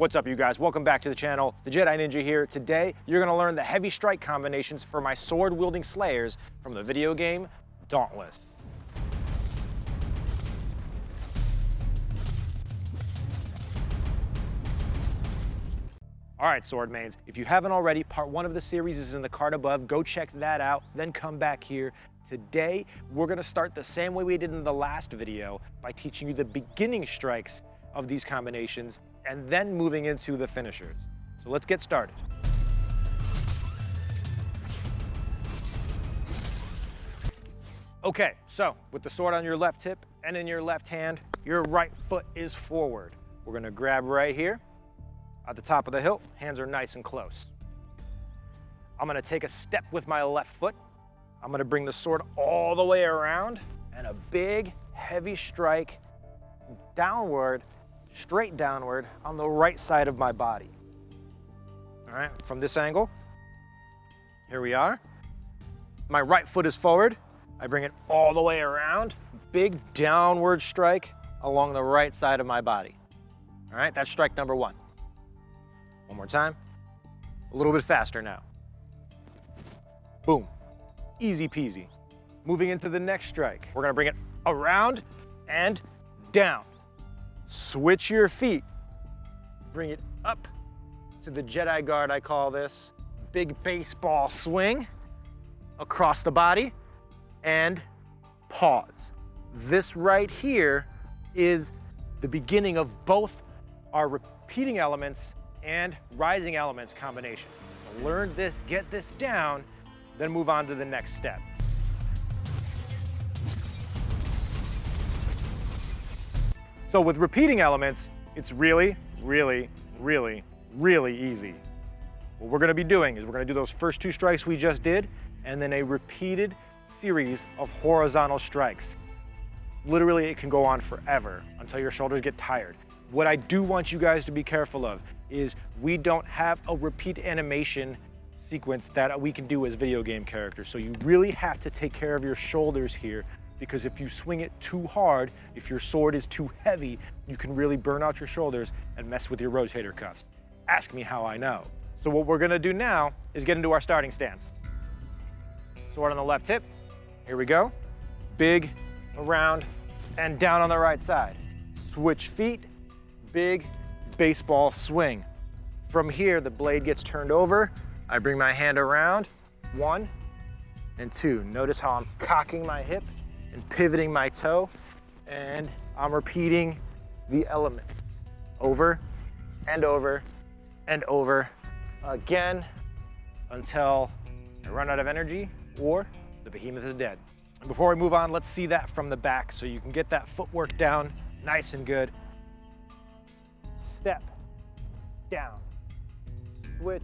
What's up, you guys? Welcome back to the channel. The Jedi Ninja here. Today, you're gonna learn the heavy strike combinations for my sword-wielding slayers from the video game Dauntless. All right, sword mains, if you haven't already, part 1 of the series is in the card above. Go check that out, then come back here. Today, we're gonna start the same way we did in the last video by teaching you the beginning strikes of these combinations and then moving into the finishers. So let's get started. Okay, so with the sword on your left hip and in your left hand, your right foot is forward. We're gonna grab right here at the top of the hilt. Hands are nice and close. I'm gonna take a step with my left foot. I'm gonna bring the sword all the way around and a big, heavy strike downward, straight downward on the right side of my body. All right, from this angle, here we are. My right foot is forward. I bring it all the way around, big downward strike along the right side of my body. All right, that's strike number 1. One more time, a little bit faster now. Boom, easy peasy. Moving into the next strike, we're gonna bring it around and down. Switch your feet, bring it up to the Jedi guard, I call this. Big baseball swing across the body and pause. This right here is the beginning of both our repeating elements and rising elements combination. So learn this, get this down, then move on to the next step. So with repeating elements, it's really, really, really, really easy. What we're gonna be doing is we're gonna do those first 2 strikes we just did, and then a repeated series of horizontal strikes. Literally, it can go on forever until your shoulders get tired. What I do want you guys to be careful of is we don't have a repeat animation sequence that we can do as video game characters. So you really have to take care of your shoulders here, because if you swing it too hard, if your sword is too heavy, you can really burn out your shoulders and mess with your rotator cuffs. Ask me how I know. So what we're gonna do now is get into our starting stance. Sword on the left hip, here we go. Big, around, and down on the right side. Switch feet, big baseball swing. From here, the blade gets turned over. I bring my hand around, 1 and 2. Notice how I'm cocking my hip and pivoting my toe, and I'm repeating the elements over and over and over again until I run out of energy or the behemoth is dead. And before we move on, let's see that from the back so you can get that footwork down nice and good. Step, down, switch,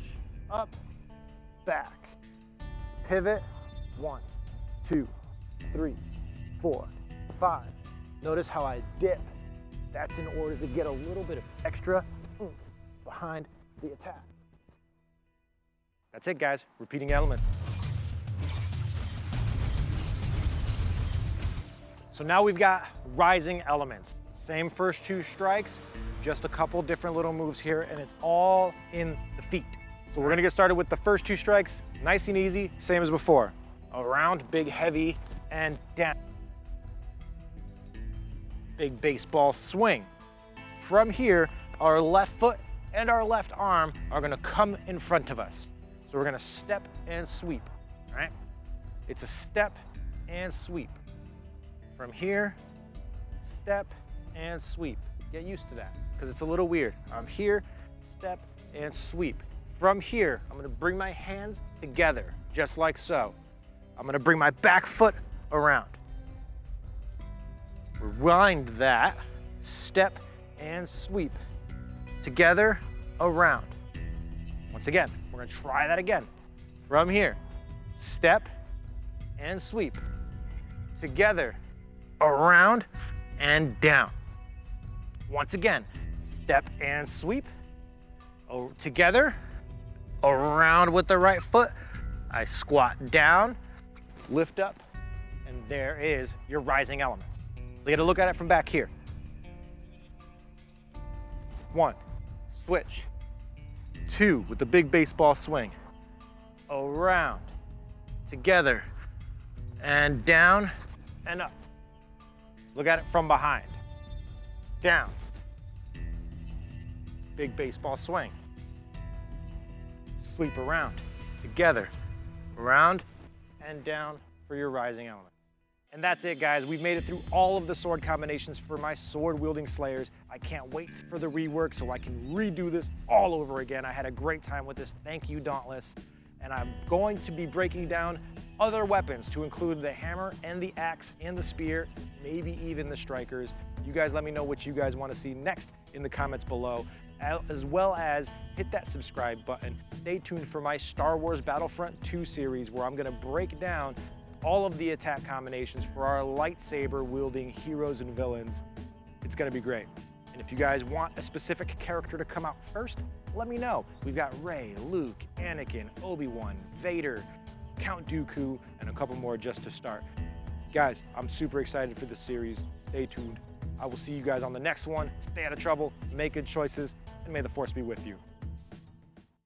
up, back, pivot, 1, 2, 3, 4, 5. Notice how I dip. That's in order to get a little bit of extra oomph behind the attack. That's it, guys. Repeating elements. So now we've got rising elements. Same first 2 strikes, just a couple different little moves here, and it's all in the feet. So we're gonna get started with the first 2 strikes, nice and easy, same as before. Around, big, heavy, and down. Big baseball swing. From here, our left foot and our left arm are gonna come in front of us. So we're gonna step and sweep, all right? It's a step and sweep. From here, step and sweep. Get used to that, because it's a little weird. I'm here, step and sweep. From here, I'm gonna bring my hands together, just like so. I'm gonna bring my back foot around. Rewind that, step and sweep. Together, around. Once again, we're gonna try that again. From here, step and sweep. Together, around and down. Once again, step and sweep. Together, around with the right foot. I squat down, lift up, and there is your rising elements. So you got to look at it from back here. 1, switch, 2 with the big baseball swing, around, together, and down and up. Look at it from behind, down, big baseball swing, sweep around, together, around, and down for your rising element. And that's it, guys. We've made it through all of the sword combinations for my sword wielding slayers. I can't wait for the rework so I can redo this all over again. I had a great time with this. Thank you, Dauntless. And I'm going to be breaking down other weapons to include the hammer and the axe and the spear, maybe even the strikers. You guys let me know what you guys want to see next in the comments below, as well as hit that subscribe button. Stay tuned for my Star Wars Battlefront 2 series, where I'm going to break down all of the attack combinations for our lightsaber wielding heroes and villains. It's going to be great. And if you guys want a specific character to come out first, let me know. We've got Rey, Luke, Anakin, Obi-Wan, Vader, Count Dooku, and a couple more just to start. Guys, I'm super excited for this series. Stay tuned. I will see you guys on the next one. Stay out of trouble, make good choices, and may the Force be with you.